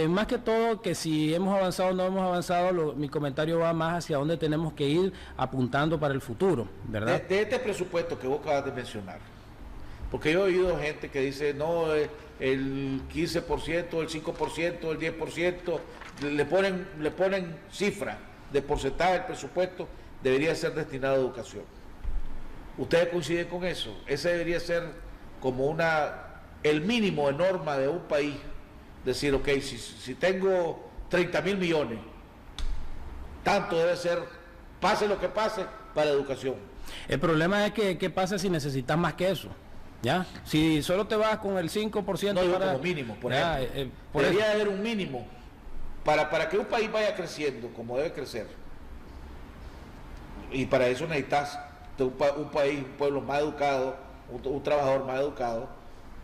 más que todo, que si hemos avanzado o no hemos avanzado, mi comentario va más hacia dónde tenemos que ir apuntando para el futuro, ¿verdad?
De este presupuesto que vos acabas de mencionar, porque yo he oído gente que dice, no, el 15%, el 5%, el 10%, le ponen cifra de porcentaje del presupuesto, debería ser destinado a educación. ¿Ustedes coinciden con eso? Ese debería ser como el mínimo de norma de un país, decir, ok, si tengo 30.000 millones, tanto debe ser, pase lo que pase, para educación.
El problema es que, ¿qué pasa si necesitas más que eso? ¿Ya? Si solo te vas con el 5%...
No, como mínimo, por ejemplo. Debería haber un mínimo para que un país vaya creciendo como debe crecer. Y para eso necesitas un país, un pueblo más educado, un trabajador más educado.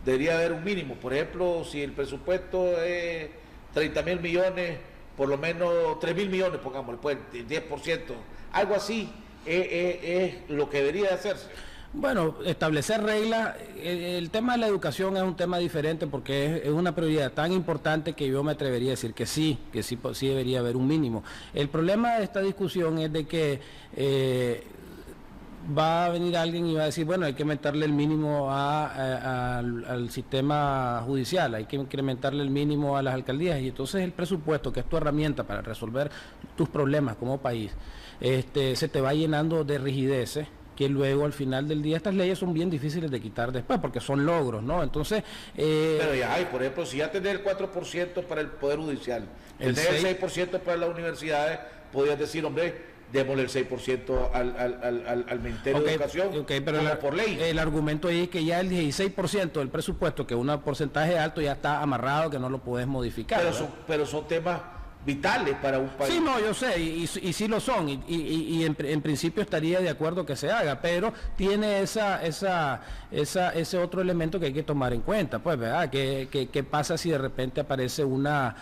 Debería haber un mínimo. Por ejemplo, si el presupuesto es 30.000 millones, por lo menos 3.000 millones, pongámosle, pues, 10%. Algo así es lo que debería hacerse.
Bueno, establecer reglas, el tema de la educación es un tema diferente porque es una prioridad tan importante que yo me atrevería a decir que sí debería haber un mínimo. El problema de esta discusión es de que va a venir alguien y va a decir, bueno, hay que aumentarle el mínimo al sistema judicial, hay que incrementarle el mínimo a las alcaldías, y entonces el presupuesto, que es tu herramienta para resolver tus problemas como país, se te va llenando de rigideces, que luego al final del día estas leyes son bien difíciles de quitar después, porque son logros, ¿no? Entonces...
Pero ya hay, por ejemplo, si ya tenés el 4% para el Poder Judicial, tenés el 6% para las universidades, podrías decir, hombre, démosle el 6% al Ministerio de Educación,
pero
por ley.
El argumento ahí es que ya el 16% del presupuesto, que es un porcentaje alto, ya está amarrado, que no lo puedes modificar.
Pero son temas vitales para un país.
Sí, no, yo sé, y sí lo son, y en principio estaría de acuerdo que se haga, pero tiene ese otro elemento que hay que tomar en cuenta, pues, ¿verdad? ¿Qué pasa si de repente aparece una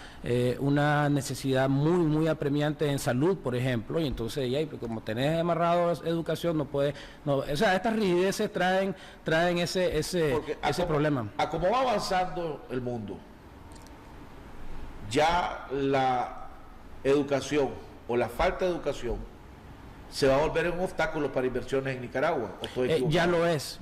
necesidad muy apremiante en salud, por ejemplo, y entonces, como tenés amarrado educación, no puede, o sea, estas rigideces traen ese problema.
A cómo va avanzando el mundo, ya la educación o la falta de educación se va a volver un obstáculo para inversiones en Nicaragua.
Ya lo es.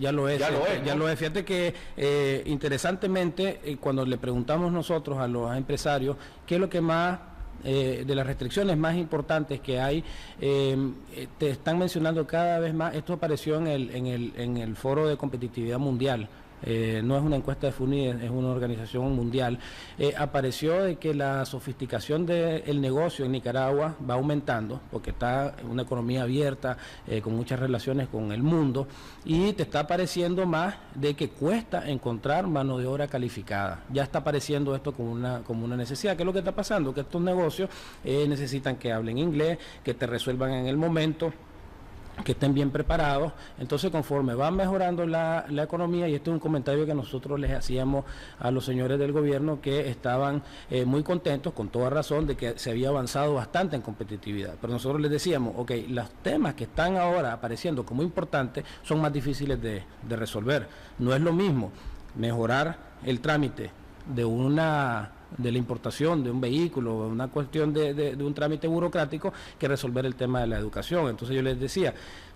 Fíjate que interesantemente, cuando le preguntamos nosotros a los empresarios qué es lo que más de las restricciones más importantes que hay, te están mencionando cada vez más. Esto apareció en el Foro de Competitividad Mundial. No es una encuesta de FUNIDE, es una organización mundial. Apareció de que la sofisticación del negocio en Nicaragua va aumentando, porque está en una economía abierta, con muchas relaciones con el mundo, y te está apareciendo más de que cuesta encontrar mano de obra calificada. Ya está apareciendo esto como una necesidad. ¿Qué es lo que está pasando? Que estos negocios necesitan que hablen inglés, que te resuelvan en el momento, que estén bien preparados. Entonces, conforme va mejorando la economía, y este es un comentario que nosotros les hacíamos a los señores del gobierno, que estaban muy contentos, con toda razón, de que se había avanzado bastante en competitividad, pero nosotros les decíamos, ok, los temas que están ahora apareciendo como importantes son más difíciles de resolver. No es lo mismo mejorar el trámite de la importación de un vehículo, una cuestión de un trámite burocrático, que resolver el tema de la educación. Entonces yo les decía,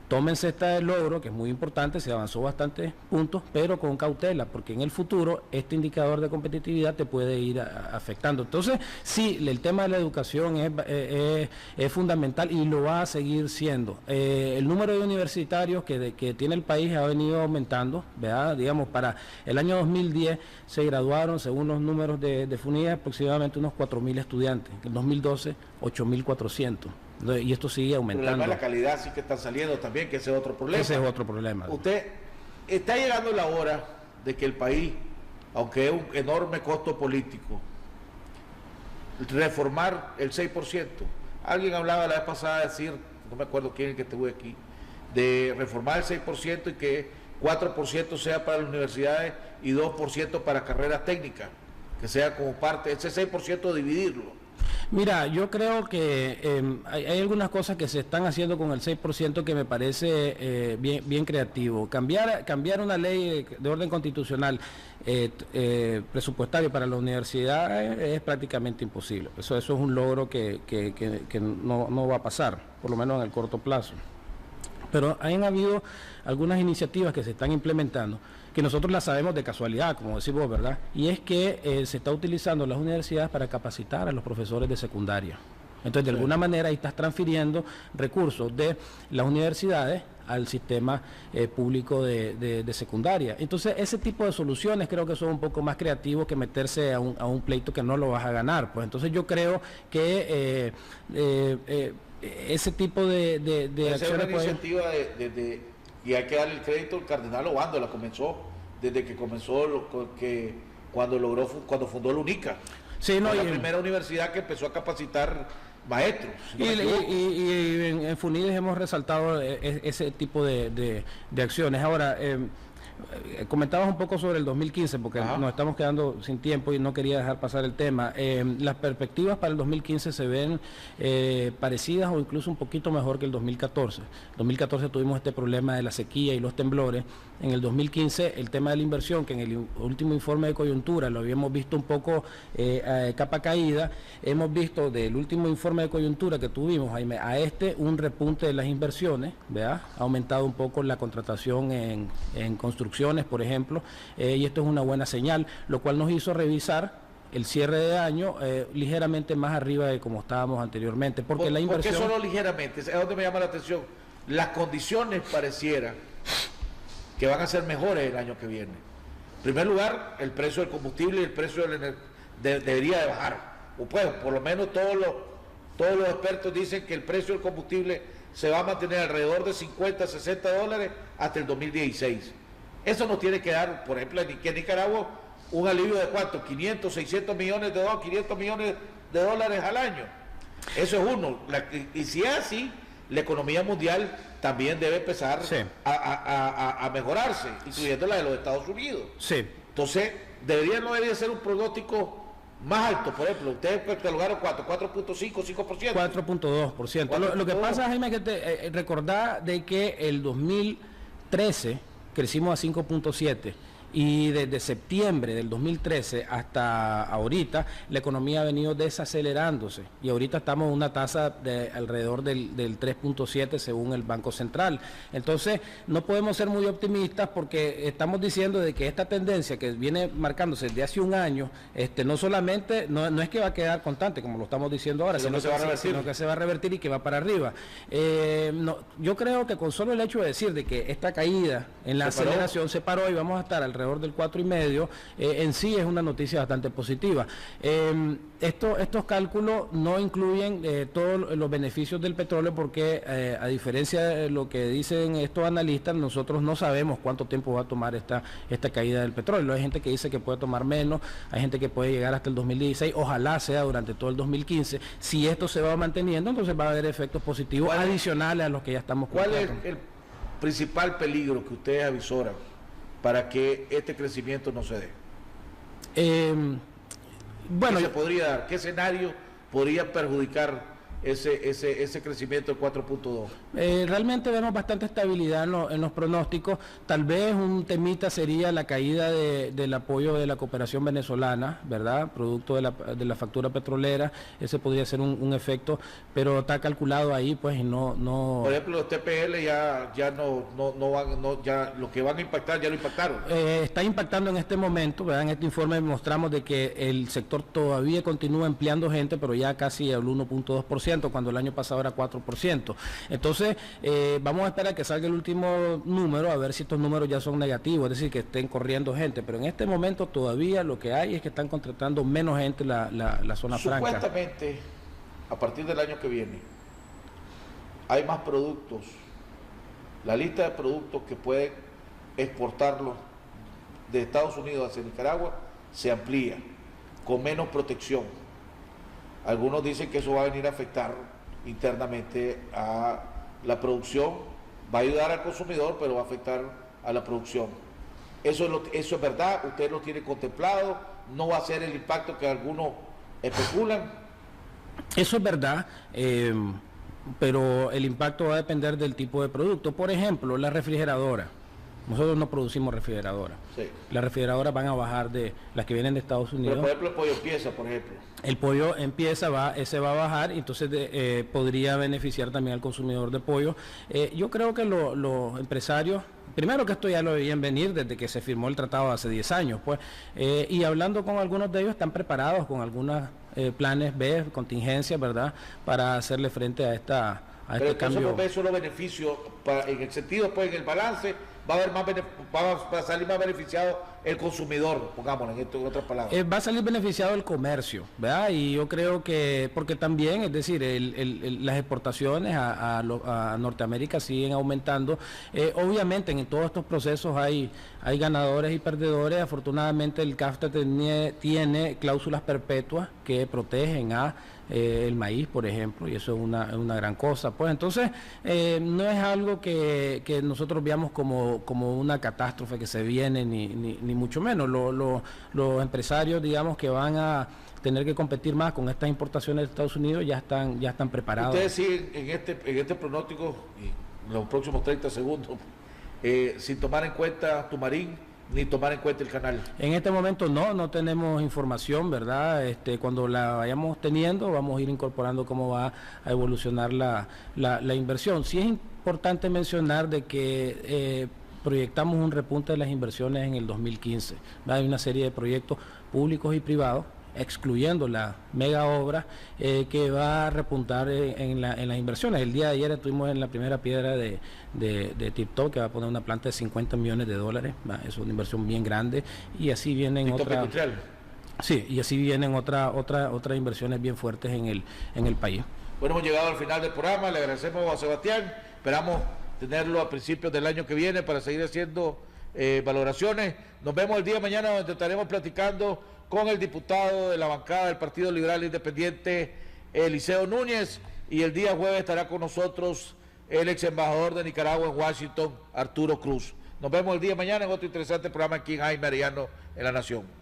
tómense este logro, que es muy importante, se avanzó bastantes puntos, pero con cautela, porque en el futuro este indicador de competitividad te puede ir afectando. Entonces, sí, el tema de la educación es fundamental y lo va a seguir siendo. El número de universitarios que tiene el país ha venido aumentando, ¿verdad? Digamos, para el año 2010 se graduaron, según los números de FUNIDE, aproximadamente unos 4.000 estudiantes. En 2012, 8.400. Y esto sigue aumentando.
La calidad sí que está saliendo también, que ese es otro problema.
Ese es otro problema.
Usted, está llegando la hora de que el país, aunque es un enorme costo político, reformar el 6%. Alguien hablaba la vez pasada de decir, no me acuerdo quién es el que estuvo aquí, de reformar el 6% y que 4% sea para las universidades y 2% para carreras técnicas, que sea como parte, ese 6% dividirlo.
Mira, yo creo que hay algunas cosas que se están haciendo con el 6% que me parece bien creativo. Cambiar una ley de orden constitucional presupuestario para la universidad es prácticamente imposible. Eso es un logro que no va a pasar, por lo menos en el corto plazo. Pero han habido algunas iniciativas que se están implementando, que nosotros las sabemos de casualidad, como decimos, ¿verdad? Y es que se está utilizando las universidades para capacitar a los profesores de secundaria. Entonces, de alguna manera, ahí estás transfiriendo recursos de las universidades al sistema público de secundaria. Entonces, ese tipo de soluciones creo que son un poco más creativos que meterse a un pleito que no lo vas a ganar. Pues entonces yo creo que ese tipo de
acciones... Es una iniciativa y hay que darle el crédito al cardenal Obando, la comenzó, desde que comenzó, cuando fundó la UNICA.
Sí, no,
la primera universidad que empezó a capacitar maestros.
Y en FUNIDE hemos resaltado ese tipo de acciones. Ahora, comentabas un poco sobre el 2015, porque nos estamos quedando sin tiempo y no quería dejar pasar el tema. Las perspectivas para el 2015 se ven parecidas o incluso un poquito mejor que el 2014. En 2014 tuvimos este problema de la sequía y los temblores. En el 2015 el tema de la inversión, que en el último informe de coyuntura lo habíamos visto un poco capa caída, hemos visto del último informe de coyuntura que tuvimos, Jaime, a un repunte de las inversiones, ¿verdad? Ha aumentado un poco la contratación en construcciones, por ejemplo, y esto es una buena señal, lo cual nos hizo revisar el cierre de año ligeramente más arriba de como estábamos anteriormente, porque la inversión...
¿Por qué solo ligeramente? Es donde me llama la atención. Las condiciones pareciera que van a ser mejores el año que viene. En primer lugar, el precio del combustible y el precio debería de bajar. O pues, por lo menos todos los expertos dicen que el precio del combustible se va a mantener alrededor de 50, 60 dólares hasta el 2016. Eso nos tiene que dar, por ejemplo, que en Nicaragua, un alivio de ¿cuánto? 500, 600 millones de dólares, 500 millones de dólares al año. Eso es uno. Y si es así, la economía mundial también debe empezar
sí.
a mejorarse, incluyendo la de los Estados Unidos.
Sí.
Entonces, no debería ser un pronóstico más alto. Por ejemplo, ustedes catalogaron 4.5, 5%.
4.2%. Lo que pasa, Jaime, es que recordá de que el 2013 crecimos a 5.7%. Y desde septiembre del 2013 hasta ahorita la economía ha venido desacelerándose y ahorita estamos en una tasa de alrededor del 3.7 según el Banco Central. Entonces no podemos ser muy optimistas porque estamos diciendo de que esta tendencia que viene marcándose desde hace un año, no solamente, no es que va a quedar constante como lo estamos diciendo ahora, sino que se va a revertir y que va para arriba. Yo creo que con solo el hecho de decir de que esta caída en la aceleración se paró y vamos a estar alrededor del 4,5, en sí es una noticia bastante positiva. Estos cálculos no incluyen todos los beneficios del petróleo porque a diferencia de lo que dicen estos analistas, nosotros no sabemos cuánto tiempo va a tomar esta caída del petróleo. Hay gente que dice que puede tomar menos, hay gente que puede llegar hasta el 2016, ojalá sea durante todo el 2015. Si esto se va manteniendo, entonces va a haber efectos positivos adicionales a los que ya estamos
¿Cuál es el principal peligro que ustedes avisoran para que este crecimiento no se dé?
Bueno,
¿Qué se podría dar? ¿Qué escenario podría perjudicar ese crecimiento del 4.2?
Realmente vemos bastante estabilidad en los pronósticos. Tal vez un temita sería la caída del apoyo de la cooperación venezolana, ¿verdad? Producto de la factura petrolera. Ese podría ser un efecto, pero está calculado ahí, pues, y no...
Por ejemplo, los TPL ya lo que van a impactar ya lo impactaron.
Está impactando en este momento, ¿verdad? En este informe mostramos de que el sector todavía continúa empleando gente, pero ya casi al 1.2%. Cuando el año pasado era 4%. Entonces, vamos a esperar que salga el último número, a ver si estos números ya son negativos, es decir, que estén corriendo gente. Pero en este momento todavía lo que hay es que están contratando menos gente la zona franca.
Supuestamente, a partir del año que viene, hay más productos. La lista de productos que pueden exportarlos de Estados Unidos hacia Nicaragua se amplía, con menos protección. Algunos dicen que eso va a venir a afectar internamente a la producción, va a ayudar al consumidor, pero va a afectar a la producción. Eso es verdad, ustedes lo tienen contemplado, no va a ser el impacto que algunos especulan.
Eso es verdad, pero el impacto va a depender del tipo de producto. Por ejemplo, la refrigeradora. Nosotros no producimos refrigeradoras.
Sí.
Las refrigeradoras van a bajar de las que vienen de Estados Unidos.
Pero, por ejemplo, el pollo empieza, por ejemplo.
El pollo ese va a bajar y entonces podría beneficiar también al consumidor de pollo. Yo creo que los empresarios, primero que esto ya lo debían venir desde que se firmó el tratado hace 10 años, pues, y hablando con algunos de ellos están preparados con algunos planes B, contingencias, ¿verdad?, para hacerle frente a este cambio.
Pero eso los beneficios, en el sentido, pues, en el balance, va a salir más beneficiado el consumidor, pongámoslo en otras palabras.
Va a salir beneficiado el comercio, ¿verdad? Y yo creo que, porque también, es decir, las exportaciones a Norteamérica siguen aumentando. Obviamente en todos estos procesos hay ganadores y perdedores. Afortunadamente el CAFTA tiene cláusulas perpetuas que protegen a el maíz, por ejemplo, y eso es una gran cosa. Pues entonces, no es algo que nosotros veamos como una catástrofe que se viene, ni mucho menos. Los empresarios, digamos, que van a tener que competir más con estas importaciones de Estados Unidos ya están preparados.
Ustedes siguen en este pronóstico, en los próximos 30 segundos, sin tomar en cuenta Tumarín, ni tomar en cuenta el canal.
En este momento no tenemos información, ¿verdad? Cuando la vayamos teniendo, vamos a ir incorporando cómo va a evolucionar la inversión. Sí es importante mencionar de que proyectamos un repunte de las inversiones en el 2015. ¿verdad? Hay una serie de proyectos públicos y privados, excluyendo la mega obra, que va a repuntar en las inversiones. El día de ayer estuvimos en la primera piedra de TIPTOP, que va a poner una planta de $50 millones. Es una inversión bien grande, y así vienen otras. Sí, y así vienen otras inversiones bien fuertes en el país.
Bueno, hemos llegado al final del programa. Le agradecemos a Sebastián. Esperamos tenerlo a principios del año que viene para seguir haciendo valoraciones. Nos vemos el día de mañana, donde estaremos platicando con el diputado de la bancada del Partido Liberal Independiente, Eliseo Núñez, y el día jueves estará con nosotros el ex embajador de Nicaragua en Washington, Arturo Cruz. Nos vemos el día de mañana en otro interesante programa aquí en Jaime Arellano en La Nación.